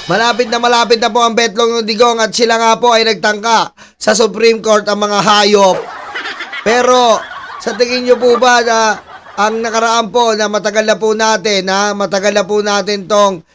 malapit na po ang Betlong Digong at sila nga po ay nagtangka sa Supreme Court ang mga hayop. Pero sa tingin nyo po ba na ang nakaraan po na matagal na po natin tong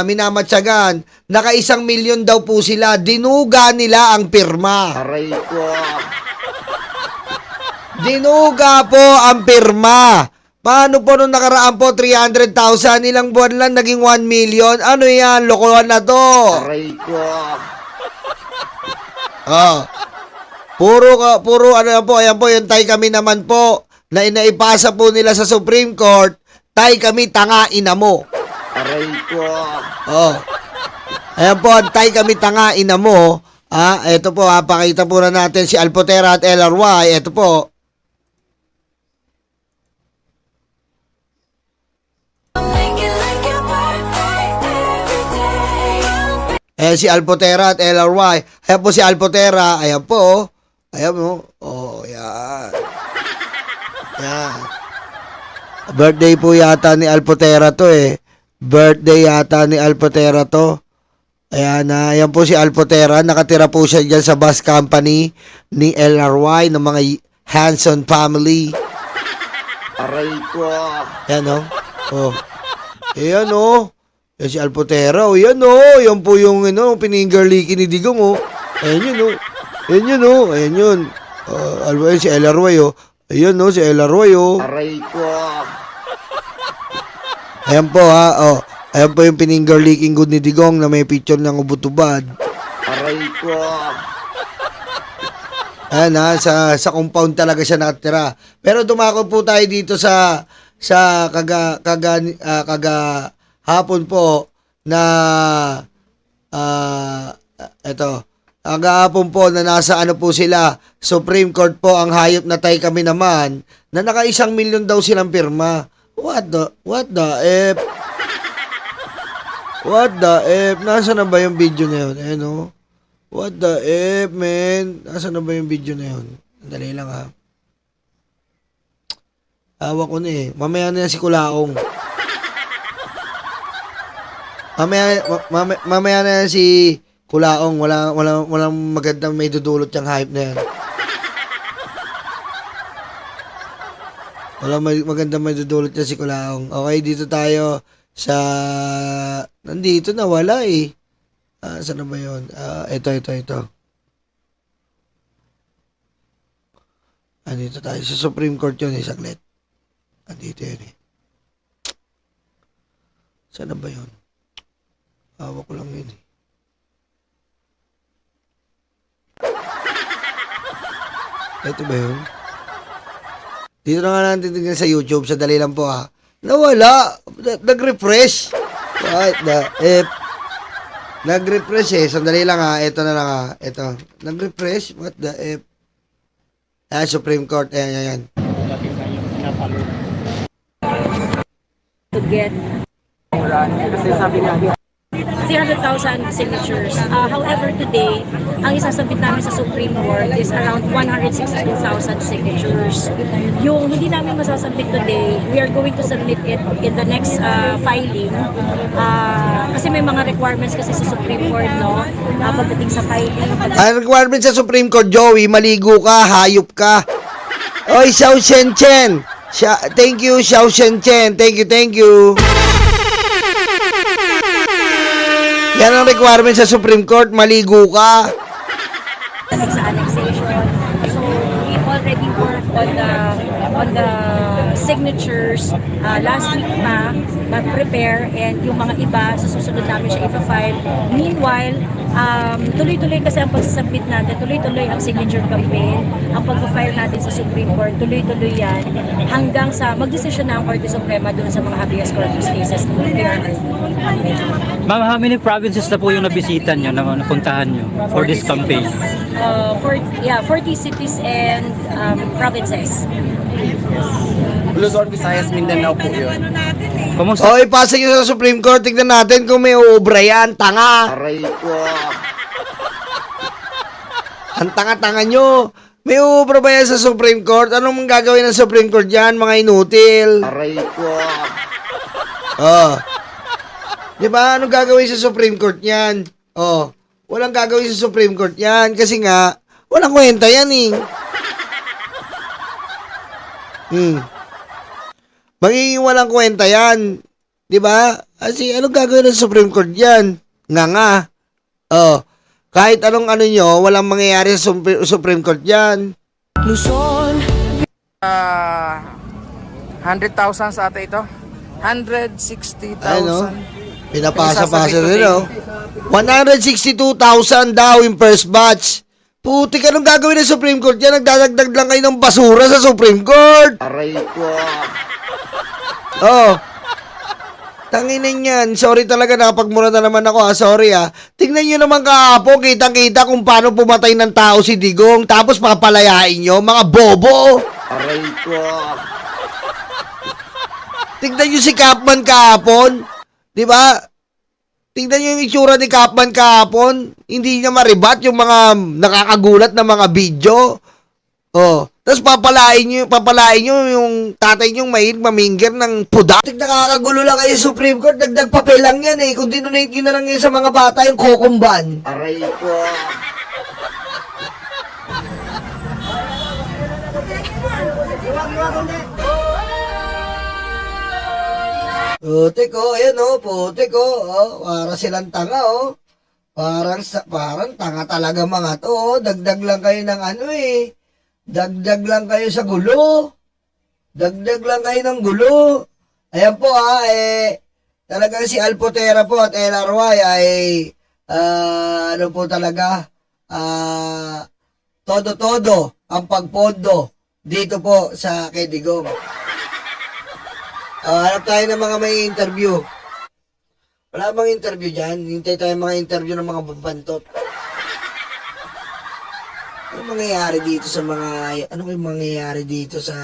minamatsagan, naka 1 milyon daw po sila, dinuga nila ang pirma. Aray ko. Dinuga po ang pirma. Paano po nung nakaraan po 300,000, ilang buwan lang naging 1 million? Ano yan? Lokohan na to. Aray ko. Puro ano yan po, ayan po yung tay kami naman po na inaipasa po nila sa Supreme Court, tay kami tanga ina mo. Aray ko. Ayan po, ang tay kami tanga ina mo. Ito po, pakita po na natin si Alpotera at LRY. Ito po. Ayan si Alpotera at LRY. Ayan po si Alpotera. Ayan po. Ayan mo. Yan. Yan. Birthday po yata ni Alpotera to eh. Birthday yata ni Alpotera to. Ayan na. Ayan po si Alpotera. Nakatira po siya dyan sa bus company ni LRY ng mga Hanson family. Aray ko. Ayan o. Ayan o. Yan si Alpotera, yan yan po yung pininggerliki ni Digong Ayan yun ayan yun. Ayan si LRY Ayan si LRY Aray ko. Ayan po ayan po yung pininggerliking good ni Digong na may picture ng ubutubad. Aray ko. Ayan sa compound talaga siya nakatira. Pero dumako po tayo dito sa hapon po na eto agahapon po na nasa po sila Supreme Court po ang hayop na tay kami naman na naka 1 milyon daw silang pirma. What the F? What the F? Nasa na ba yung video na yun? What the F, man? Nasa na ba yung video na yun? Dali lang Awa ko na mamaya na yan si Kulaong. Mamaya na yan si Kulaong. Walang magandang may dudulot yung hype na yan. Walang magandang may dudulot yan si Kulaong. Okay, dito tayo sa... Nandito na, wala saan na ba yun? Ito. Andito tayo sa Supreme Court yun saglit. Andito yun Saan na ba yun? Hawak ko lang yun Ito ba yun? Dito na nga natin tingnan sa YouTube. Sadali lang po Nawala. Nag-refresh. What the F? Nag-refresh Sandali lang Ito na lang Ito. Nag-refresh. What the F? Supreme Court. Ayan. To get Kasi sabi nga 300,000 signatures. However, today, ang isasabit namin sa Supreme Court is around 162,000 signatures. Yung hindi namin masasabit today, we are going to submit it in the next filing. Kasi may mga requirements kasi sa Supreme Court, pagdating sa filing. Ang requirement sa Supreme Court, Joey, maligo ka, hayop ka. Oy, Xiao Shen-chen. Thank you, Xiao Shen-chen. Thank you. Yan ang requirement sa Supreme Court, maligo ka. Sa annexation. So, we already worked on the signatures last week nag-prepare, and yung mga iba, sa susunod namin siya i-file. Meanwhile, tuloy-tuloy kasi ang pagsasubmit natin, tuloy-tuloy ang signature campaign, ang pag-file natin sa Supreme Court, tuloy-tuloy yan, hanggang sa mag-desisyon na ang Korte Suprema doon sa mga habeas corpus cases. Ma'am, how many provinces na po yung nabisitan nyo, napuntahan nyo for this campaign? 40 cities and provinces. Luzon, Visayas, Mindanao po yun. Kumusta? O, ipasa nyo sa Supreme Court. Tignan natin kung may uubra yan. Tanga. Aray ko. Ang tanga-tanga nyo. May uubra ba yan sa Supreme Court? Anong gagawin ng Supreme Court yan, mga inutil? Aray ko. Di ba? Anong gagawin sa Supreme Court yan? Oh, walang gagawin sa Supreme Court yan. Kasi nga, walang kwenta yan eh. Magiging walang kwenta yan. Di ba? Kasi anong gagawin ng Supreme Court yan? Nga. Oh, kahit anong ano nyo, walang mangyayari sa Supreme Court yan. 100,000 sa ate ito. 160,000. Ano? Pinapasa-pasa rin, oh. 162,000 daw in first batch. Putik, anong gagawin ng Supreme Court yan? Nagdadagdag lang kayo ng basura sa Supreme Court. Aray ko. Oh. Tanginin yan. Sorry talaga, napagmura na naman ako, sorry, Tingnan nyo naman kahapon, kitang-kita kung paano pumatay ng tao si Digong, tapos papalayain nyo, mga bobo. Aray ko. Tingnan nyo si Kapman kahapon. Di ba? Tingnan nyo yung itsura ni Kapman kahapon. Hindi niya maribat yung mga nakakagulat na mga video. Oh. Tapos papalain nyo yung tatay nyo mahilig mamingger ng puda. Nakakagulo lang kayo Supreme Court. Dagdag papel lang yan eh. Kung dinonate nyo na lang yun sa mga bata yung kokumban. Aray ko. Putik, ayan putik, para silang tanga, Parang tanga talaga mga to, Dagdag lang kayo ng dagdag lang kayo sa gulo. Dagdag lang kayo ng gulo. Ayan po, talagang si Alpotera po at LRY ay, ano po talaga, todo-todo ang pagpondo dito po sa Kedigong. Hanap tayo ng mga may interview. Wala bang interview dyan? Hintay tayo mga interview ng mga bambantot. Ano mangyayari dito sa mga... Ano kayong mangyayari dito sa...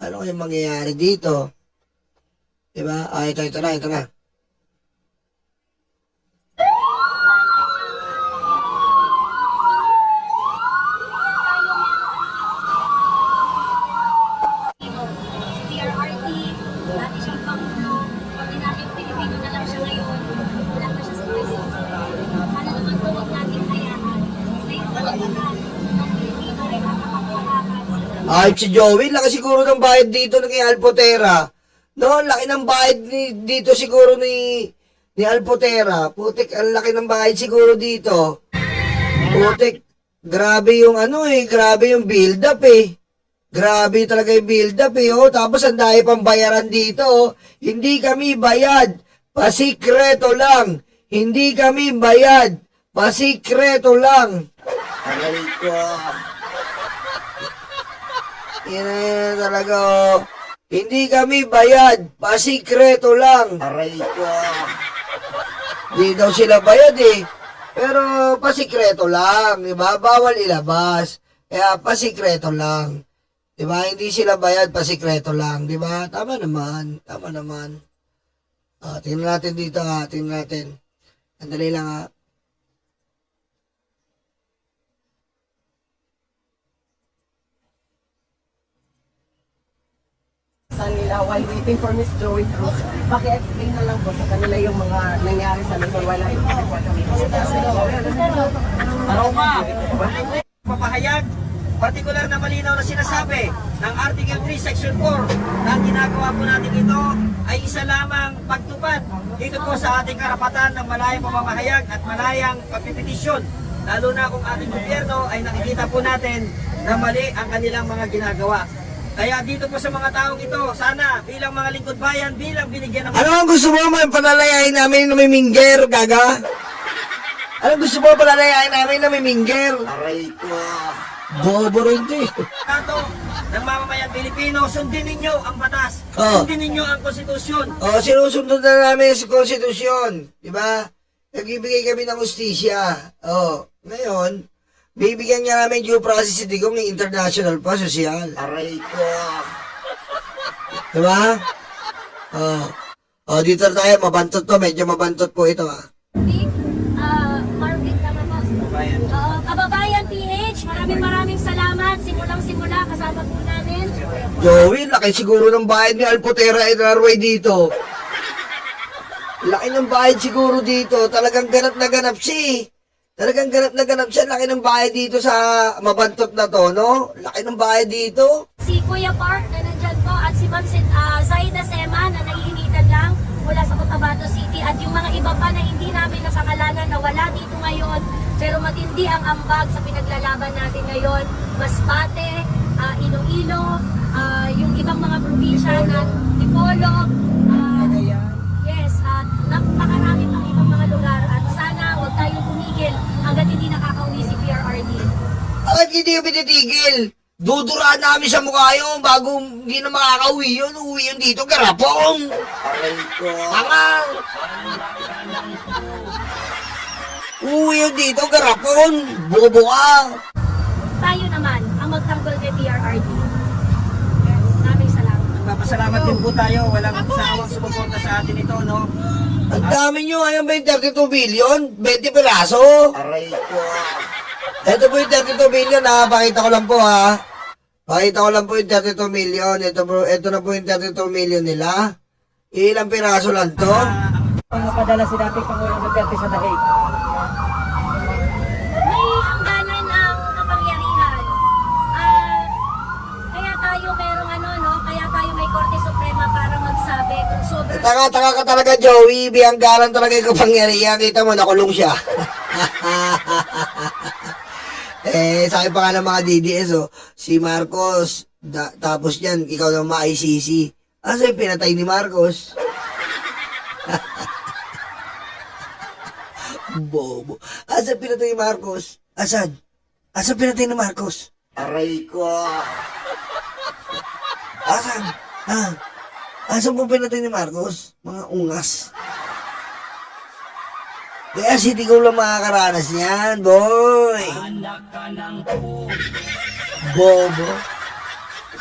Ano kayong mangyayari dito? Diba? Ito na. Ay, si Joey, laki siguro ng bayad dito ng kay Alpotera. No, laki ng bayad dito siguro ni Alpotera. Putik, ang laki ng bayad siguro dito. Putik, grabe yung grabe yung build up Grabe talaga yung build up Tapos ang dahil pang bayaran dito Hindi kami bayad, pasikreto lang. Hindi kami bayad, pasikreto lang. Aray ko. Yan talaga Hindi kami bayad, pasikreto lang. Aray ko. Hindi daw sila bayad Pero pasikreto lang, diba? Bawal ilabas. Kaya pasikreto lang. Diba? Hindi sila bayad, pasikreto lang. Diba? Tama naman. Tingnan natin dito tingnan natin. Andali lang nila while waiting for Miss Joey Cruz. Paki-explain na lang po sa kanila yung mga nangyari sa Luzon while I papahayag, partikular na malinaw na sinasabi ng Article 3, Section 4 na ang ginagawa po natin ito ay isa lamang pagtupad dito po sa ating karapatan ng malayang pamamahayag at malayang pagpipetisyon, lalo na kung ating gobyerno ay nakikita po natin na mali ang kanilang mga ginagawa. Kaya dito po sa mga taong ito, sana bilang mga lingkod bayan, bilang binigyan ng... Ano ang gusto mo panalayain namin na may mingger, gaga? Ano gusto mo panalayain namin na may mingger? Aray ko. Bobo rin ito Tato ng mamamayang Pilipino, sundin ninyo ang batas, Oh. sundin ninyo ang konstitusyon. Sinusunod na namin sa konstitusyon. Diba? Nagbibigay kami ng hustisya. Ngayon, bibigyan niya namin due process si Digong ng international pa, sosyal. Aray ko. Diba? Dito tayo, mabantot to. Medyo mabantot po ito, Marvin, tama ba? Kababayan PH, maraming salamat. Simulang-simula, kasama po namin. Joey, laki siguro ng bayad ni Alpotera at Narway dito. Laki ng bayad siguro dito. Talagang ganap na ganap siya eh. Talagang ganap na ganap siya. Laki ng bayad dito sa mabantot na to, no? Laki ng bayad dito. Si Kuya Park na nandyan po at si Ma'am Zaida Sema na naiinitan lang mula sa Cotabato City at yung mga iba pa na hindi namin napakalanan na wala dito ngayon pero matindi ang ambag sa pinaglalaban natin ngayon. Masbate, Iloilo, yung ibang mga probinsya ng Tipolo, yes, at napakarami pang ibang mga lugar at sana huwag tayong tumigil hanggat hindi nakakauwi si PRRD. Bakit hindi yung pinitigil? Duduraan namin sa mukha yun bago hindi na makakauwi yun. Uwi yun dito, garapong. Aray ko. Tangang. Uwi yun dito, garapong. Bobo ka. Tayo naman ang magtanggol kay PRRD. Maraming salamat. Nagpapasalamat din po tayo. Walang sawang sumuporta sa atin ito, no? Ang dami nyo, ayan ba yung 32 billion? 20 piraso. Aray ko. Ito po yung 32 billion ha. Pakita ko lang po ha. Pakita ko lang po yung 32 million. Ito na po yung 32 million nila. Ilang piraso lang to? Ang napadala si dating Pangulong Duterte sa dahig. May hangganan ang kapangyarihan. Kaya tayo merong kaya tayo may Korte Suprema para magsabi kung sobrang Taka-taka ka talaga, Joey. Biyanggalan talaga yung kapangyarihan. Kita mo, nakulong siya. Sabi pa nga ng mga DDS, si Marcos, tapos yan, ikaw na ma-ICC. Asa yung pinatay ni Marcos? Bobo. Asa pinatay ni Marcos? Asan? Asa pinatay ni Marcos? Aray ko. Asan? Asan po pinatay ni Marcos? Mga ungas. Kaya hindi ko lang makakaranas niyan, boy. Bobo.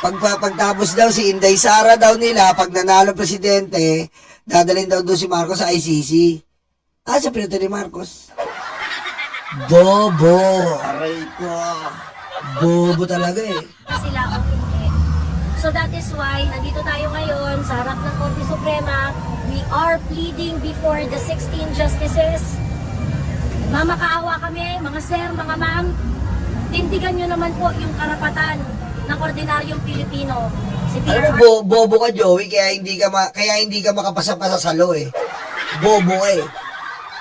Pagtapos daw si Inday Sara daw nila, pag nanalo presidente, dadalhin daw doon si Marcos sa ICC. Sa pinatay ni Marcos? Bobo. Aray ko. Bobo talaga eh. sila o hindi. So that is why, nandito tayo ngayon sa harap ng Korte Suprema. We are pleading before the 16 justices. Mamakaawa kami, mga sir, mga ma'am. Tindigan nyo naman po yung karapatan ng ordinaryong Pilipino. Si Alam mo, bobo ka, Joey, kaya hindi ka makapasa-pasa sa law eh. Bobo ka eh.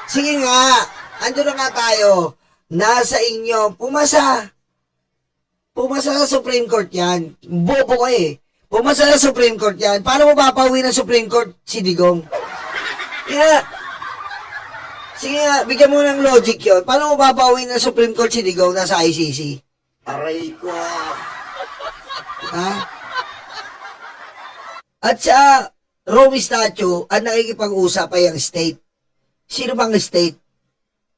Sige nga, ando na nga tayo. Nasa inyo, pumasa. Pumasa sa Supreme Court yan. Bobo ka eh. Pumasa sa Supreme Court yan. Paano mo papauwi ng Supreme Court si Digong? Kaya, sige nga, bigyan mo ng logic yon. Paano mo papauwi ng Supreme Court si Digong nasa ICC? Aray ko. Ha? At sa Rome Statue, ang nakikipag-usap ay ang state. Sino bang state?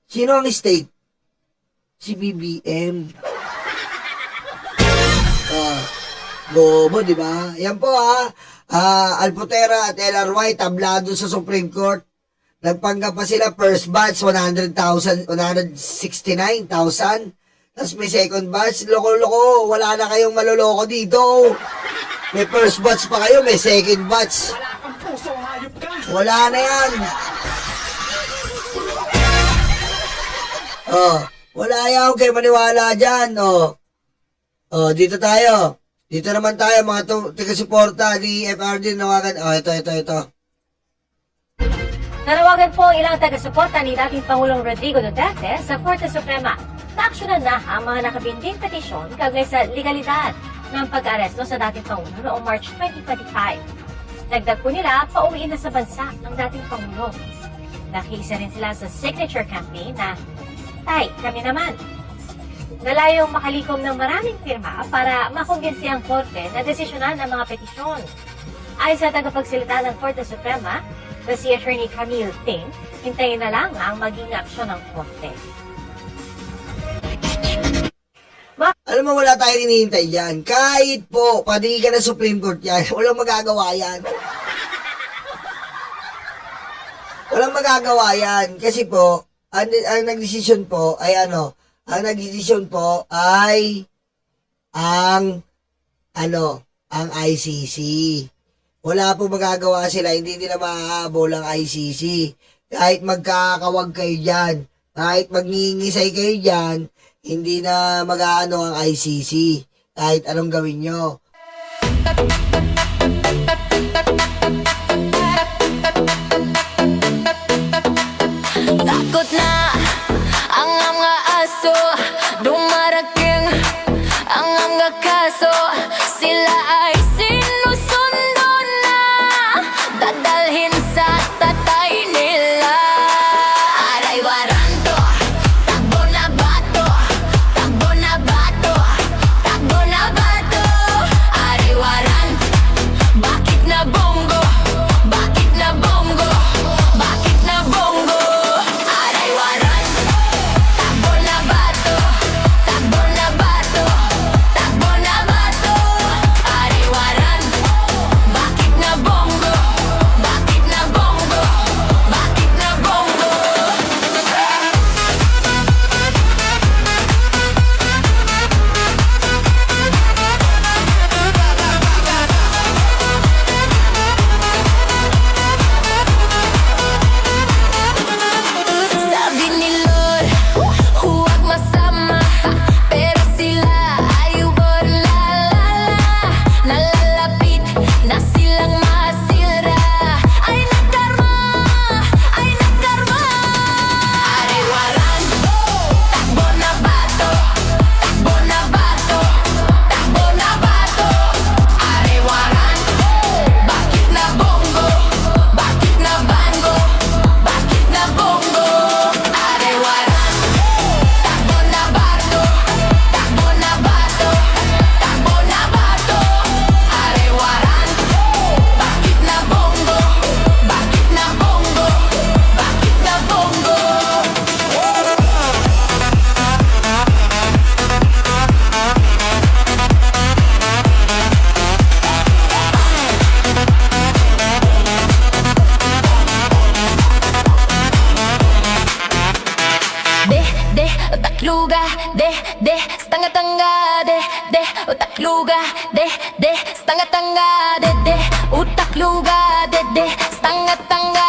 Sino ang state? Si BBM. Bobo, di ba? Yan po Alpotera at LRY tablado sa Supreme Court. Nagpanggap pa sila first batch 169,000. Tapos may second batch, loko-loko, wala na kayong maloloko dito. May first batch pa kayo, may second batch. Wala na yan. Wala yan, kayo maniwala dyan. Dito tayo. Dito naman tayo, mga taga-suporta ni FRD nawagan. Ito. Nanawagan po ang ilang taga-suporta ni dating Pangulong Rodrigo Duterte sa Korte Suprema na aksyonan na ang mga nakabinding petisyon kaugnay sa legalidad ng pag-aresto sa dating Pangulo noong March 2025. Dagdag po nila, pauwiin na sa bansa ng dating Pangulo. Nakiisa rin sila sa signature campaign na "Tay, kami naman." Nalayong makalikom ng maraming pirma para makumbinsi ang Korte na desisyonan ang mga petisyon. Ayon sa tagapagsalita ng Korte Suprema, na si Attorney Camille Ting, hintayin na lang ang maging aksyon ng Korte. Alam mo, wala tayong hinihintay dyan. Kahit po, pati ka na Supreme Court yan, walang magagawa yan. Walang magagawa yan. Kasi po, ang nagdesisyon po ay ang nagdesisyon po ay ang ICC. wala po magagawa sila, hindi nila maahabol ang ICC. Kahit magkakawag kayo dyan, kahit magningisay kayo dyan, hindi na mag-aano ang ICC. Kahit anong gawin nyo. Takot na ang mga aso, dumarating ang mga kaso. Sila ay sinusundo na, dadalhin sa tatay nila. Aray waranto, takbo na bato, takbo na bato, takbo na bato. Aray waranto, bakit na bongo, bakit na bongo, bakit na bongo. Aray waranto, takbo na bato, takbo na bato, takbo na bato. Aray waranto, bakit na bongo, bakit na bongo, bakit na bongo. Sabi ni Lord, huwag masama, pero sila ay nalalapit na silang masira. Ay nagkarma, ay nagkarma. Aray waranto, takbo na bato, takbo na bato, takbo na bato. Aray waranto, bakit na bongo, bakit na bango, bakit na bongo. Aray waranto, takbo na bato, takbo na bato, takbo na bato. Aray waranto, bakit na bongo, bakit na bongo, bakit na bongo. Utakluga, stanga-tanga, utakluga, stanga-tanga, utakluga, stanga-tanga,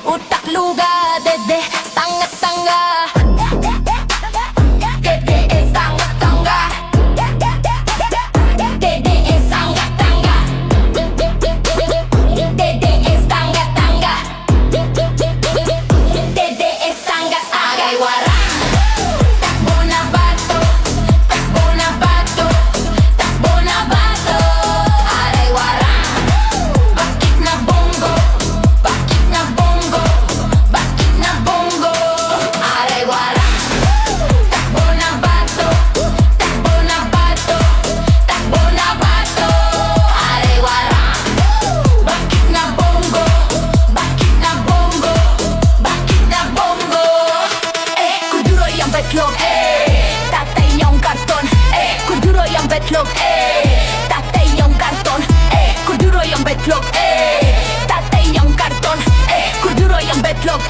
utakluga, stanga-tanga. Dede es stanga-tanga, dede es stanga-tanga, dede es stanga-tanga, dede es stanga-tanga. Aray waranto, takbo na bato, takbo na bato, takbo na bato. Aray waranto, bakit na bongo, bakit na bongo, bakit na bongo. Aray waranto, takbo na bato, takbo na bato, takbo na bato. Aray waranto, bakit na bongo, bakit na bongo, bakit na bongo. Kuduroy ang betlog, tatay niyong karton. Kuduroy ang betlog, tatay niyong karton. Kuduroy ang betlog, tatay niyong karton. Kuduroy ang betlog,